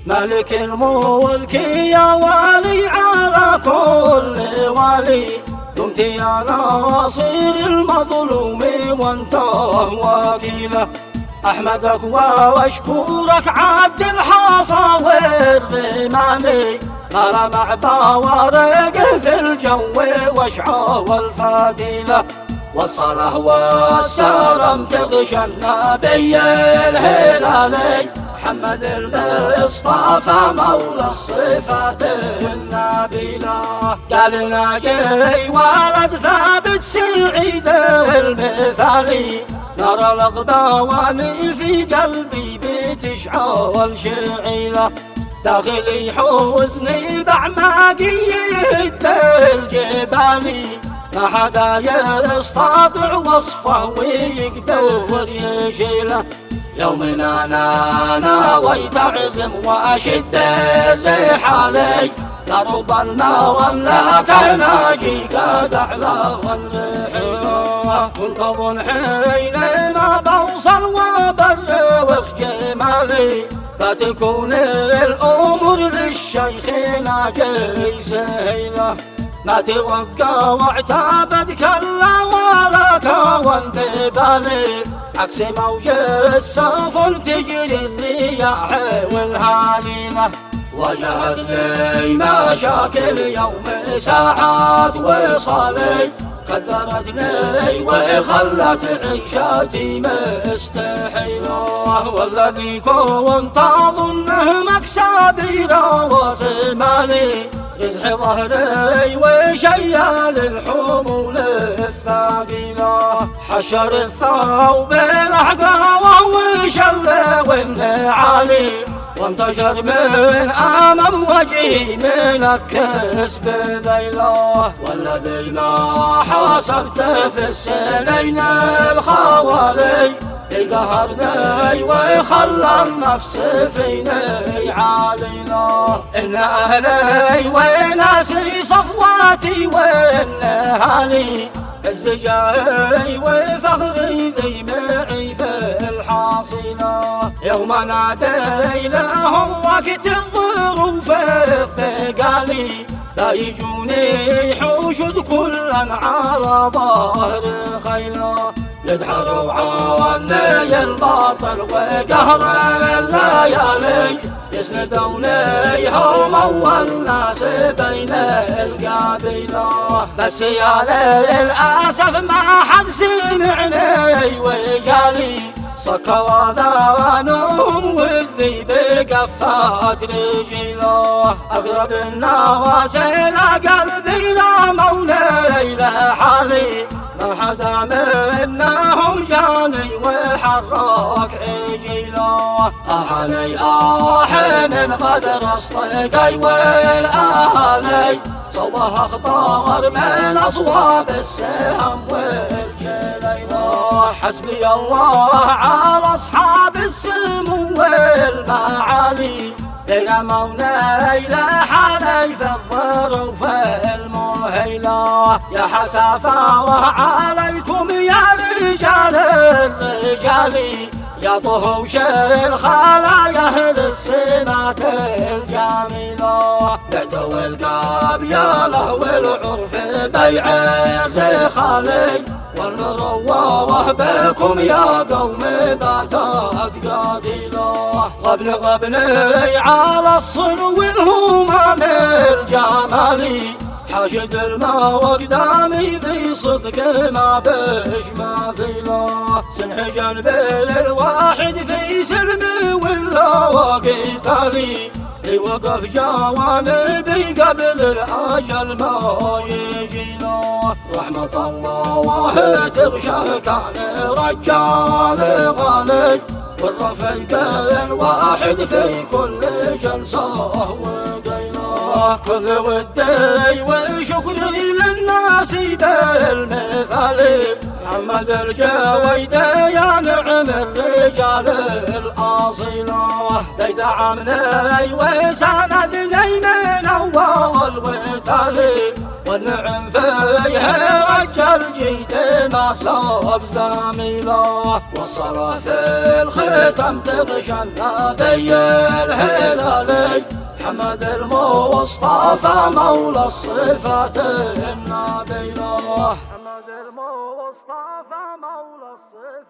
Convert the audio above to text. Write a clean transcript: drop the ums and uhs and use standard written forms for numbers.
ملك الملك يا والي على كل والي، دمت يا ناصر المظلوم وانت وكيله. احمدك واشكرك عد الحصى والرمال، ما رمع بوارقه في الجو واشعار الفاتله. والصلاة والسلام تغشى النبي الهلالي، محمد المصطفى مولى الصفات النبيلة. قال ناجي ولد ثابت سعيد المثالي، نرى الأقبوان في قلبي بتشعل شعيلة. داخلي حزني بعماقي الجبالي، ما حدا يستطيع وصفه ويقدر يشيله. يومنا انا نويت اعزم واشد الرحالي، لرب المملكه ناجي قد اعلى ونرحيله. كنت اظن حين ما بوصل وبروخ جمالي، فتكون الامور للشيخ ناجي سهيله. ما توقع واعتبد كلا ولا كون ببالي، عكس موج السفن تجري الرياح والهاليله. واجهتني مشاكل يوم ساعات وصالي، قدرتني وخلت عيشتي مستحيله. والذي كنت اظنه مكسبي راس مالي، رزح ظهري وشيال الحمول الثقيله. حشر الثوب الأحقاوة وشل والنعالي، وانتشر من أمام وجهي منكس بذيله. والذي ما حسبته في السنين الخوالي، قهرني وخلى النفس فيني عاليله. إن أهلي وناسي صفواتي والنهالي، الزجاي وفخري ذي معي في الحاصله. يوم نادي لهم وقت الظروف الثقالي، لا يجوني حشد كلا على ظهر خيله. يدحروا عني الباطل وقهر الليالي، يسندوني هم اول ناس بين القبيله. بس يا للاسف ما حد سمعني وجالي، صكوا اذانهم والذيب قفات رجيله. اقرب الناس الى قلبي لا مولي لحالي، ما حدا منهم جاني وحرك عجيله. احني من غدر اصطقي والاهالي، صوبها اخطار من اصواب السهم والجليله. حسبي الله على اصحاب السمو والمعالي، ليلموني لحالي في الظروف المهيله. يا حسافه وعليكم يا رجال الرجال، يا طهوش الخلايا للسمات الجميله. بعتوا القابيله والعرف بيع الرخالي، والمروه بكم يا قوم باتت قاتله. غبني على الصنو والهمام الجمالي، حاشد الماء وقدامي ذي صدق ما بش مثيله. سنحجن بالواحد في سلمي ولا وقتالي، لي وقف جوانبي قبل الأجل ما يجيله. رحمة الله تغشى كان رجال غالي، والرفيق الواحد في كل جلسة وقيله. كل ودي وشكري للناس بالمثالي، محمد الجويدة يا نعم الرجال الأصيلة. دعمني وساندني من أول وتالي، والنعم فيه رجال جيد ما صاب زميله. والصلاة في الختم تغشى النبي الهلالي، محمد المصطفى مولى الصفات النبيلة. محمد المصطفى مولى الصفات